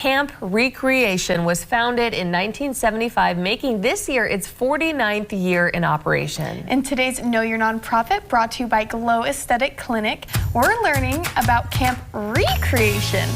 Camp Recreation was founded in 1975, making this year its 49th year in operation. In today's Know Your Nonprofit, brought to you by Glow Aesthetic Clinic, we're learning about Camp Recreation.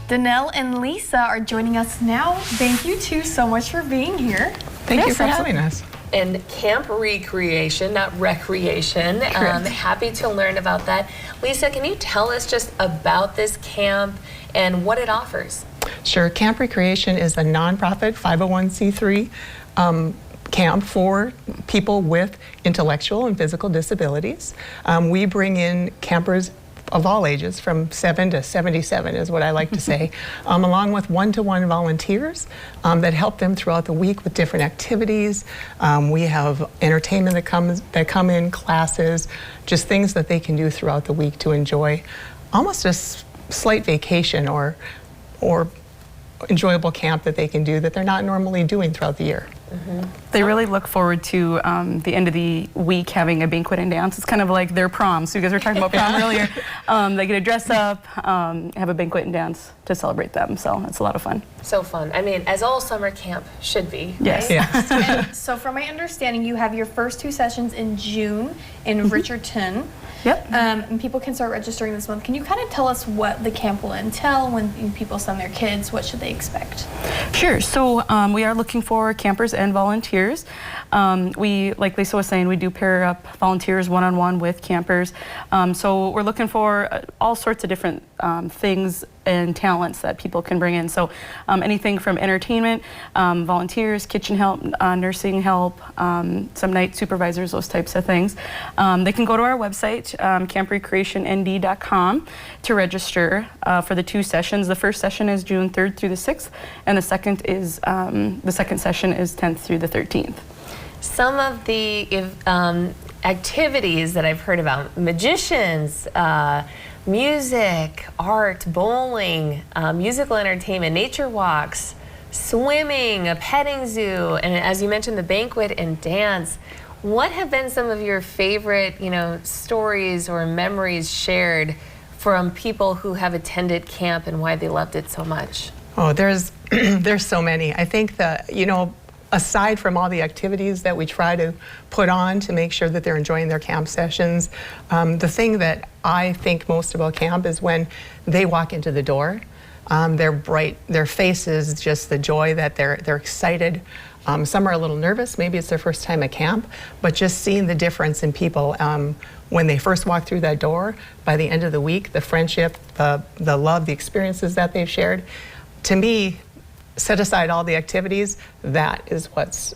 Danelle and Lisa are joining us now. Thank you two so much for being here. Thank you for having us. And Camp Recreation, not recreation. Happy to learn about that. Lisa, can you tell us just about this camp and what it offers? Sure. Camp Recreation is a nonprofit 501c3 camp for people with intellectual and physical disabilities. We bring in campers of all ages, from 7 to 77 is what I like to say, along with one-to-one volunteers that help them throughout the week with different activities. We have entertainment that come in, classes, just things that they can do throughout the week to enjoy almost a slight vacation or enjoyable camp that they can do that they're not normally doing throughout the year. They really look forward to the end of the week having a banquet and dance. It's kind of like their prom. So you guys were talking about prom earlier. They get to dress up, have a banquet and dance to celebrate them. So it's a lot of fun. So fun. I mean, as all summer camp should be. Yes. Right? Yes. And so from my understanding, you have your first 2 sessions in June in Richardson. Yep. And people can start registering this month. Can you kind of tell us what the camp will entail when people send their kids? What should they expect? Sure. So we are looking for campers and volunteers. We, like Lisa was saying, we do pair up volunteers one-on-one with campers. So we're looking for all sorts of different things and talents that people can bring in. So anything from entertainment, volunteers, kitchen help, nursing help, some night supervisors, those types of things. They can go to our website, camrecreationnd.com, to register for the 2 sessions. The first session is June 3rd through the 6th, and the second session is 10th through the 13th. Some of the activities that I've heard about: magicians, music, art, bowling, musical entertainment, nature walks, swimming, a petting zoo, and as you mentioned, the banquet and dance. What have been some of your favorite, stories or memories shared from people who have attended camp and why they loved it so much? Oh, there's so many. I think that, aside from all the activities that we try to put on to make sure that they're enjoying their camp sessions, the thing that I think most about camp is when they walk into the door. They're bright, their faces, just the joy that they're excited. Some are a little nervous, maybe it's their first time at camp, but just seeing the difference in people when they first walk through that door, by the end of the week, the friendship, the love, the experiences that they've shared. To me, set aside all the activities, that is what's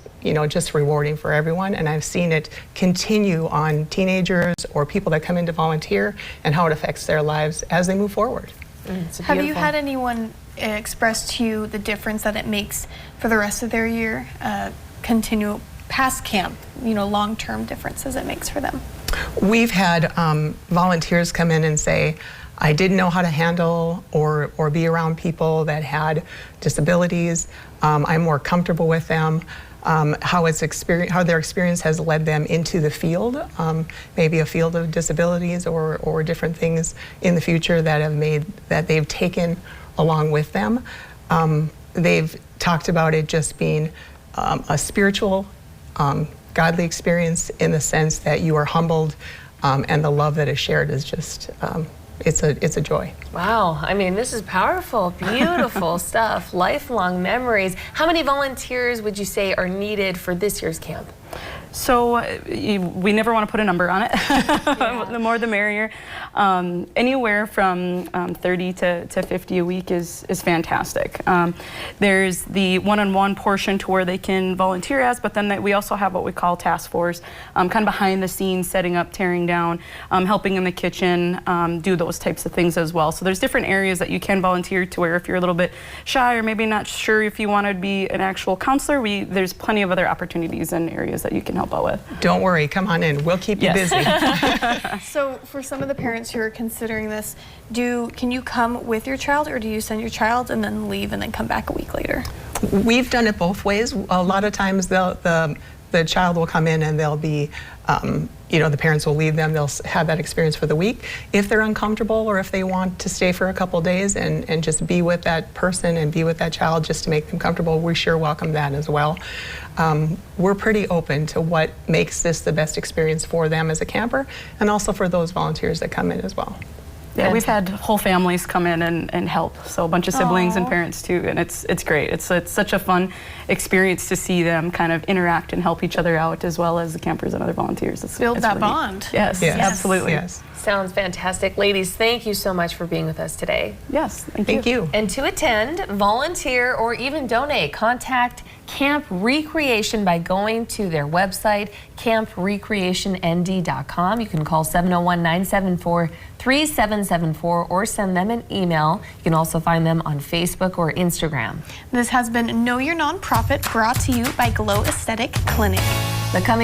just rewarding for everyone, and I've seen it continue on teenagers or people that come in to volunteer and how it affects their lives as they move forward. Have you had anyone express to you the difference that it makes for the rest of their year, continue past camp, long-term differences it makes for them? We've had volunteers come in and say, I didn't know how to handle or be around people that had disabilities. I'm more comfortable with them. How their experience has led them into the field, maybe a field of disabilities or different things in the future that they've taken along with them. They've talked about it just being a spiritual, godly experience, in the sense that you are humbled, and the love that is shared is just, it's a joy. Wow, I mean, this is powerful, beautiful stuff, lifelong memories. How many volunteers would you say are needed for this year's camp? So we never want to put a number on it. Yeah. The more the merrier. Anywhere from 30 to 50 a week is fantastic. There's the one-on-one portion to where they can volunteer as, but then we also have what we call task force, kind of behind the scenes, setting up, tearing down, helping in the kitchen, do those types of things as well. So there's different areas that you can volunteer to, where if you're a little bit shy or maybe not sure if you want to be an actual counselor, there's plenty of other opportunities and areas that you can help out with. Don't worry, come on in. We'll keep you busy. So for some of the parents who are considering this, can you come with your child, or do you send your child and then leave and then come back a week later? We've done it both ways. A lot of times the child will come in and they'll be the parents will leave them, they'll have that experience for the week. If they're uncomfortable or if they want to stay for a couple days and just be with that person and be with that child just to make them comfortable, we sure welcome that as well. We're pretty open to what makes this the best experience for them as a camper, and also for those volunteers that come in as well. Yeah, we've had whole families come in and help, so a bunch of siblings and Aw. parents too, and it's great. It's such a fun experience to see them kind of interact and help each other out, as well as the campers and other volunteers. Build that really bond. neat. Yes, Yes. absolutely. Yes. Sounds fantastic. Ladies, thank you so much for being with us today. Yes, Thank you. And to attend, volunteer, or even donate, contact Camp Recreation by going to their website, camprecreationnd.com. You can call 701-974-3774 or send them an email. You can also find them on Facebook or Instagram. This has been Know Your Nonprofit, brought to you by Glow Aesthetic Clinic. The coming